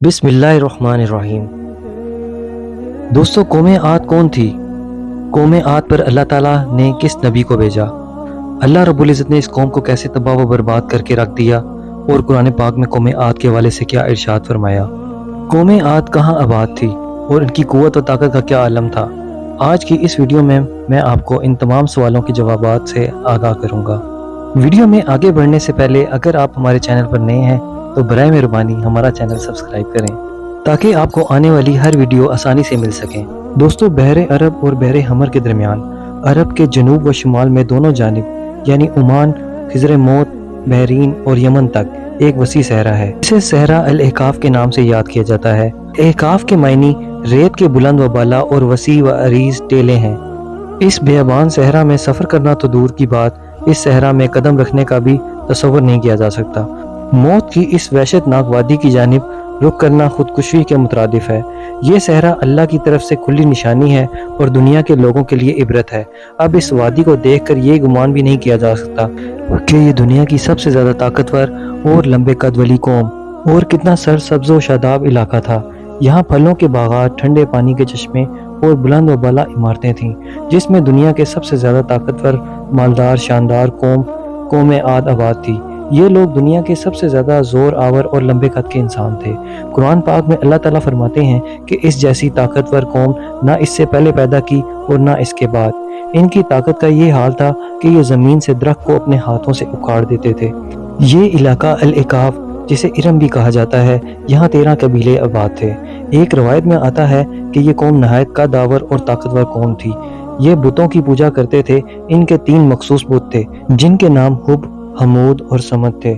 बिस्मिल्लाहिर्रहमानिर्रहीम। दोस्तों, कौम आद कौन थी? कौम आद पर अल्लाह ताला ने किस नबी को भेजा? अल्लाह रब्बुल इज़्ज़त ने इस कौम को कैसे तबाह व बर्बाद करके रख दिया और कुरान पाक में कौम आद के हवाले से क्या इरशाद फरमाया? कौम आद कहाँ आबाद थी और इनकी क़ुव्वत व ताकत का क्या आलम था? आज की इस वीडियो में मैं आपको इन तमाम सवालों के जवाबात से आगाह करूँगा। वीडियो में आगे बढ़ने से पहले अगर आप हमारे चैनल पर नए हैं तो बराए मेहरबानी हमारा चैनल सब्सक्राइब करें ताकि आपको आने वाली हर वीडियो आसानी से मिल सकें। दोस्तों, बहरे अरब और बहरे हमर के दरमियान अरब के जनूब व शुमाल में दोनों जानिब यानी ओमान, खिज़र मौत, बहरीन और यमन तक एक वसी सहरा है। इसे सहरा अल एकाफ के नाम से याद किया जाता है। एकाफ के मायनी रेत के बुलंद व बाला और वसी व अरीज टेले हैं। इस बेअबान सहरा में सफ़र करना तो दूर की बात, इस सहरा में कदम रखने का भी तसव्वुर नहीं किया जा सकता। मौत की इस वहशतनाक वादी की जानिब रुख करना खुदकुशी के मुतरादिफ है। ये सहरा अल्लाह की तरफ से खुली निशानी है और दुनिया के लोगों के लिए इबरत है। अब इस वादी को देखकर ये गुमान भी नहीं किया जा सकता कि ये दुनिया की सबसे ज़्यादा ताकतवर और लंबे कद वाली कौम और कितना सरसब्ज़ व शादाब इलाका था। यहाँ फलों के बागात, ठंडे पानी के चश्मे और बुलंद व बाला इमारतें थीं, जिसमें दुनिया के सबसे ज़्यादा ताकतवर, मालदार, शानदार कौम आद आबाद थी। ये लोग दुनिया के सबसे ज़्यादा ज़ोर आवर और लंबे कद के इंसान थे। कुरान पाक में अल्लाह ताला फरमाते हैं कि इस जैसी ताकतवर कौम ना इससे पहले पैदा की और ना इसके बाद। इनकी ताकत का ये हाल था कि ये ज़मीन से दरख्त को अपने हाथों से उखाड़ देते थे। ये इलाका अल एकाफ, जिसे इरम भी कहा जाता है, यहाँ 13 कबीले आबाद थे। एक रवायत में आता है कि ये कौम नहायत कदावर और ताकतवर कौम थी। ये बुतों की पूजा करते थे। इनके 3 मखसूस बुत थे जिनके नाम हुब, हमूद और समद थे।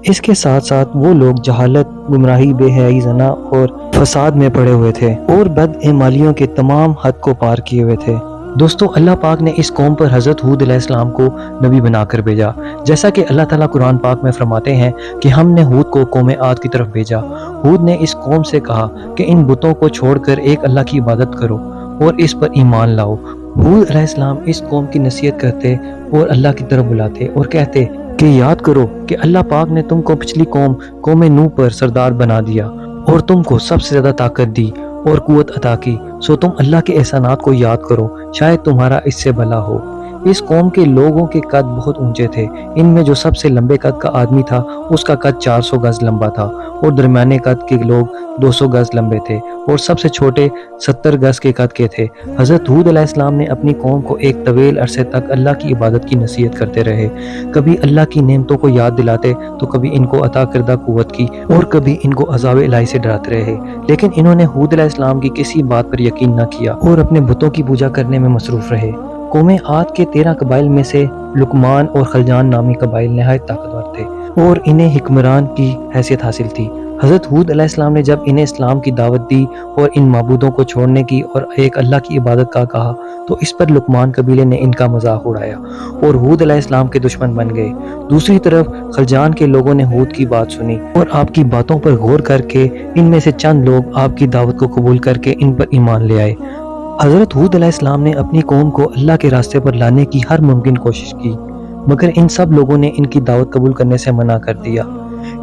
इसके साथ साथ वो लोग जहालत, गुमराही, बेहयाई, जना और फसाद में पड़े हुए थे और बदएमालियों के तमाम हद को पार किए हुए थे। दोस्तों, अल्लाह पाक ने इस कौम पर हज़रत हूद अलैहिस्सलाम को नबी बनाकर भेजा। जैसा कि अल्लाह ताला कुरान पाक में फरमाते हैं कि हमने हूद को कौम आद की तरफ भेजा। हूद ने इस कौम से कहा कि इन बुतों को छोड़कर एक अल्लाह की इबादत करो और इस पर ईमान लाओ। हूद अलैहिस्सलाम इस कौम की नसीहत करते और अल्लाह की तरफ बुलाते और कहते कि याद करो कि अल्लाह पाक ने तुमको पिछली कौम नूह पर सरदार बना दिया और तुमको सबसे ज़्यादा ताकत दी और कुव्वत अता की। सो तुम अल्लाह के एहसानात को याद करो, शायद तुम्हारा इससे भला हो। इस कौम के लोगों के कद बहुत ऊंचे थे। इनमें जो सबसे लंबे कद का आदमी था उसका कद 400 गज लंबा था और दरमियाने कद के लोग 200 गज लंबे थे और सबसे छोटे 70 गज के कद के थे। हज़रत हूद अलैहिस्सलाम ने अपनी कौम को एक तवील अरसे तक अल्लाह की इबादत की नसीहत करते रहे। कभी अल्लाह की नेमतों को याद दिलाते तो कभी इनको अता करदा कुव्वत की और कभी इनको अज़ाब इलाही से डराते रहे। लेकिन इन्होंने हूद अलैहिस्सलाम की किसी बात पर यकीन न किया और अपने बुतों की पूजा करने में मसरूफ़ रहे। कौम आद के 13 कबाइल में से लुकमान और खलजान नामी कबाइल नहायत ताकतवर थे और इन्हें हिक्मरान की हैसियत हासिल थी। हज़रत हूद अलैहिस्सलाम ने जब इन्हें इस्लाम की दावत दी और इन माबूदों को छोड़ने की और एक अल्लाह की इबादत का कहा तो इस पर लुकमान कबीले ने इनका मजाक उड़ाया और हूद अलैहिस्सलाम के दुश्मन बन गए। दूसरी तरफ खलजान के लोगों ने हूद की बात सुनी और आपकी बातों पर गौर करके इनमें से चंद लोग आपकी दावत को कबूल करके इन पर ईमान ले आए। हज़रत हूद अलैहिस्सलाम ने अपनी कौम को अल्लाह के रास्ते पर लाने की हर मुमकिन कोशिश की, मगर इन सब लोगों ने इनकी दावत कबूल करने से मना कर दिया।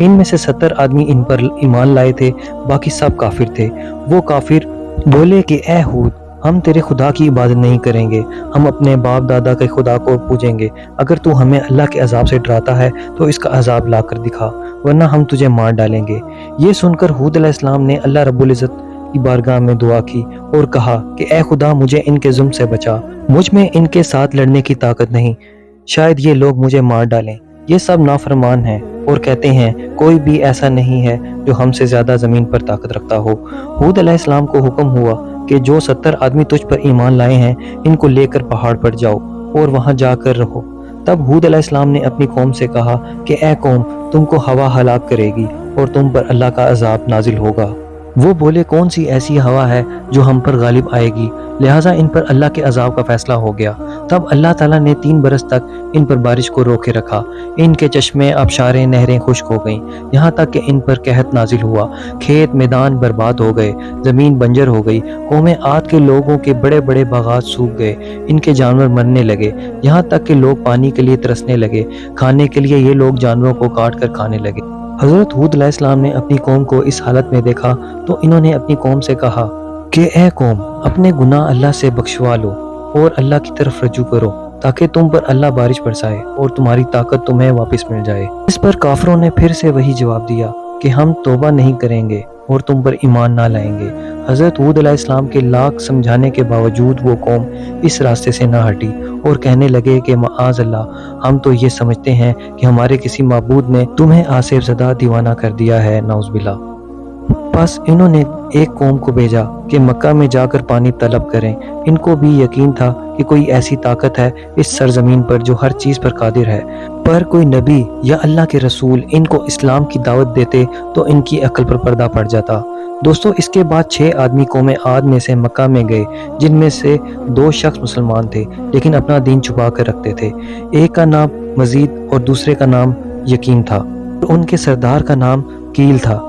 इनमें से 70 आदमी इन पर ईमान लाए थे, बाकी सब काफिर थे। वो काफिर बोले कि ए हूद, हम तेरे खुदा की इबादत नहीं करेंगे, हम अपने बाप दादा के खुदा को पूजेंगे। अगर तू हमें अल्लाह के अजाब से डराता है तो इसका अजाब ला कर दिखा, वरना हम तुझे मार डालेंगे। ये सुनकर हूद अलैहिस्सलाम ने अल्लाह रब्बुल इज़्ज़त की बारगाह में दुआ की और कहा कि ए खुदा, मुझे इनके जुल्म से बचा, मुझ में इनके साथ लड़ने की ताकत नहीं, शायद ये लोग मुझे मार डालें। ये सब नाफरमान हैं और कहते हैं कोई भी ऐसा नहीं है जो हमसे ज़्यादा ज़मीन पर ताकत रखता हो। हूद अलैहिस्सलाम को हुक्म हुआ कि जो 70 आदमी तुझ पर ईमान लाए हैं इनको लेकर पहाड़ पर जाओ और वहाँ जाकर रहो। तब हूद अलैहिस्सलाम ने अपनी कौम से कहा कि ए कौम, तुमको हवा हलाक करेगी और तुम पर अल्लाह का अजाब नाजिल होगा। वो बोले, कौन सी ऐसी हवा है जो हम पर गालिब आएगी? लिहाजा इन पर अल्लाह के अजाब का फैसला हो गया। तब अल्लाह ताला ने 3 बरस तक इन पर बारिश को रोके रखा। इनके चश्मे, आबशारें, नहरें खुश्क हो गईं, यहाँ तक कि इन पर कहत नाजिल हुआ। खेत मैदान बर्बाद हो गए, ज़मीन बंजर हो गई। कौम आद के लोगों के बड़े बड़े बागात सूख गए, इनके जानवर मरने लगे, यहाँ तक कि लोग पानी के लिए तरसने लगे। खाने के लिए ये लोग जानवरों को काट कर खाने लगे। حضرت ہود علیہ السلام نے اپنی قوم کو اس حالت میں دیکھا تو انہوں نے اپنی قوم سے کہا کہ اے قوم، اپنے گناہ اللہ سے بخشوا لو اور اللہ کی طرف رجوع کرو تاکہ تم پر اللہ بارش برسائے اور تمہاری طاقت تمہیں واپس مل جائے۔ اس پر کافروں نے پھر سے وہی جواب دیا کہ ہم توبہ نہیں کریں گے اور تم پر ایمان نہ لائیں گے۔ حضرت ہود علیہ السلام کے لاکھ سمجھانے کے باوجود وہ قوم اس راستے سے نہ ہٹی اور کہنے لگے کہ معاذ اللہ، ہم تو یہ سمجھتے ہیں کہ ہمارے کسی معبود نے تمہیں آصف زدہ دیوانہ کر دیا ہے، نعوذ باللہ۔ بس انہوں نے ایک قوم کو بھیجا کہ مکہ میں جا کر پانی طلب کریں۔ ان کو بھی یقین تھا کہ کوئی ایسی طاقت ہے اس سرزمین پر جو ہر چیز پر قادر ہے، پر کوئی نبی یا اللہ کے رسول ان کو اسلام کی دعوت دیتے تو ان کی عقل پر پردہ پڑ جاتا۔ دوستو، اس کے بعد 6 آدمی قوم عاد میں سے مکہ میں گئے، جن میں سے 2 شخص مسلمان تھے لیکن اپنا دین چھپا کر رکھتے تھے۔ ایک کا نام مزید اور دوسرے کا نام یقین تھا اور ان کے سردار کا نام کیل تھا۔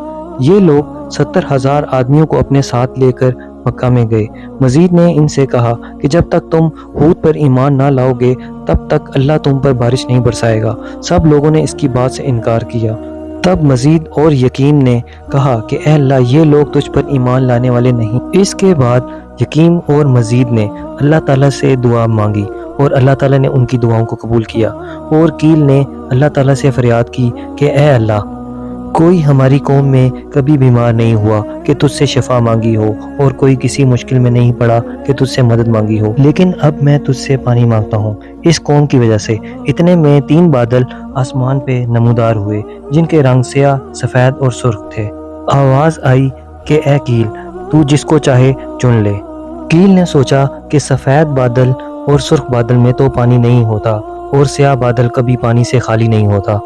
یہ لوگ 70,000 آدمیوں کو اپنے ساتھ لے کر مکہ میں گئے۔ مزید نے ان سے کہا کہ جب تک تم ہود پر ایمان نہ لاؤ گے تب تک اللہ تم پر بارش نہیں برسائے گا۔ سب لوگوں نے اس کی بات سے انکار کیا۔ تب مزید اور یقین نے کہا کہ اے اللہ، یہ لوگ تجھ پر ایمان لانے والے نہیں۔ اس کے بعد یقین اور مزید نے اللہ تعالیٰ سے دعا مانگی اور اللہ تعالیٰ نے ان کی دعاؤں کو قبول کیا، اور کیل نے اللہ تعالیٰ سے فریاد کی کہ اے اللہ، کوئی ہماری قوم میں کبھی بیمار نہیں ہوا کہ تجھ سے شفا مانگی ہو، اور کوئی کسی مشکل میں نہیں پڑا کہ تجھ سے مدد مانگی ہو، لیکن اب میں تجھ سے پانی مانگتا ہوں اس قوم کی وجہ سے۔ اتنے میں 3 بادل آسمان پہ نمودار ہوئے جن کے رنگ سیاہ، سفید اور سرخ تھے۔ آواز آئی کہ اے کیل، تو جس کو چاہے چن لے۔ کیل نے سوچا کہ سفید بادل اور سرخ بادل میں تو پانی نہیں ہوتا اور سیاہ بادل کبھی پانی سے خالی نہیں ہوتا۔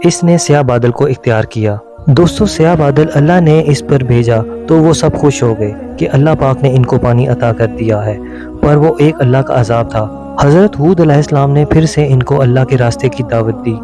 اس نے سیاہ بادل کو اختیار کیا۔ دوستو، سیاہ بادل اللہ نے اس پر بھیجا تو وہ سب خوش ہو گئے کہ اللہ پاک نے ان کو پانی عطا کر دیا ہے، پر وہ ایک اللہ کا عذاب تھا۔ حضرت ہود علیہ السلام نے پھر سے ان کو اللہ کے راستے کی دعوت دی،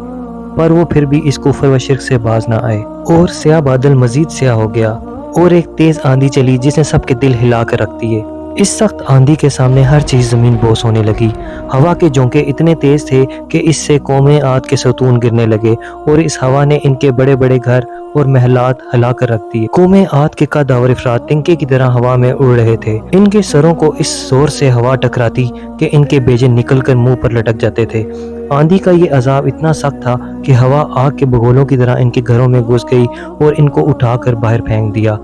پر وہ پھر بھی اس کفر و شرک سے باز نہ آئے، اور سیاہ بادل مزید سیاہ ہو گیا اور ایک تیز آندھی چلی جس نے سب کے دل ہلا کر رکھ دیے۔ اس سخت آندھی کے سامنے ہر چیز زمین بوس ہونے لگی۔ ہوا کے جھونکے اتنے تیز تھے کہ اس سے قوم عاد کے ستون گرنے لگے، اور اس ہوا نے ان کے بڑے بڑے گھر اور محلات ہلا کر رکھ دیے۔ قوم عاد کے قد اور افراد تنکے کی طرح ہوا میں اڑ رہے تھے۔ ان کے سروں کو اس زور سے ہوا ٹکراتی کہ ان کے بیجے نکل کر منہ پر لٹک جاتے تھے۔ آندھی کا یہ عذاب اتنا سخت تھا کہ ہوا آگ کے بگولوں کی طرح ان کے گھروں میں گھس گئی اور ان کو اٹھا کر باہر پھینک دیا۔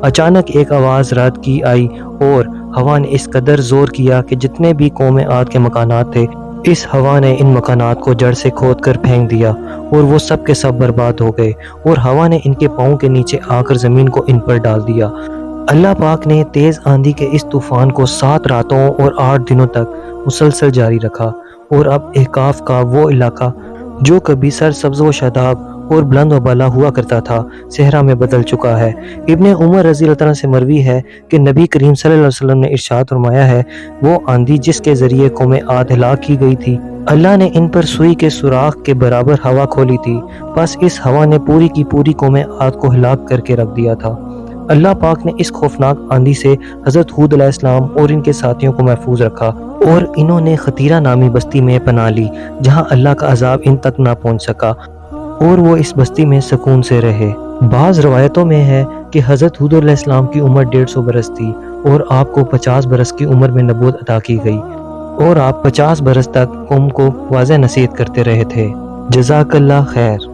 اچانک ایک آواز رعد کی آئی اور ہوا نے اس قدر زور کیا کہ جتنے بھی قوم عاد کے مکانات تھے، اس ہوا نے ان مکانات کو جڑ سے کھود کر پھینک دیا اور وہ سب کے سب برباد ہو گئے، اور ہوا نے ان کے پاؤں کے نیچے آ کر زمین کو ان پر ڈال دیا۔ اللہ پاک نے تیز آندھی کے اس طوفان کو 7 راتوں اور 8 دنوں تک مسلسل جاری رکھا، اور اب احقاف کا وہ علاقہ جو کبھی سرسبز و شاداب اور بلند و بالا ہوا کرتا تھا، صحرا میں بدل چکا ہے۔ ابن عمر رضی اللہ عنہ سے مروی ہے کہ نبی کریم صلی اللہ علیہ وسلم نے ارشاد فرمایا ہے، وہ آندھی جس کے ذریعے قوم عاد ہلاک کی گئی تھی، اللہ نے ان پر سوئی کے سوراخ کے برابر ہوا کھولی تھی، بس اس ہوا نے پوری کی پوری قوم عاد کو ہلاک کر کے رکھ دیا تھا۔ اللہ پاک نے اس خوفناک آندھی سے حضرت ہود علیہ السلام اور ان کے ساتھیوں کو محفوظ رکھا، اور انہوں نے خطیرہ نامی بستی میں پناہ لی جہاں اللہ کا عذاب ان تک نہ پہنچ سکا، اور وہ اس بستی میں سکون سے رہے۔ بعض روایتوں میں ہے کہ حضرت ہود علیہ السلام کی عمر 150 برس تھی، اور آپ کو 50 برس کی عمر میں نبوت عطا کی گئی، اور آپ 50 برس تک قوم کو واضح نصیحت کرتے رہے تھے۔ جزاک اللہ خیر۔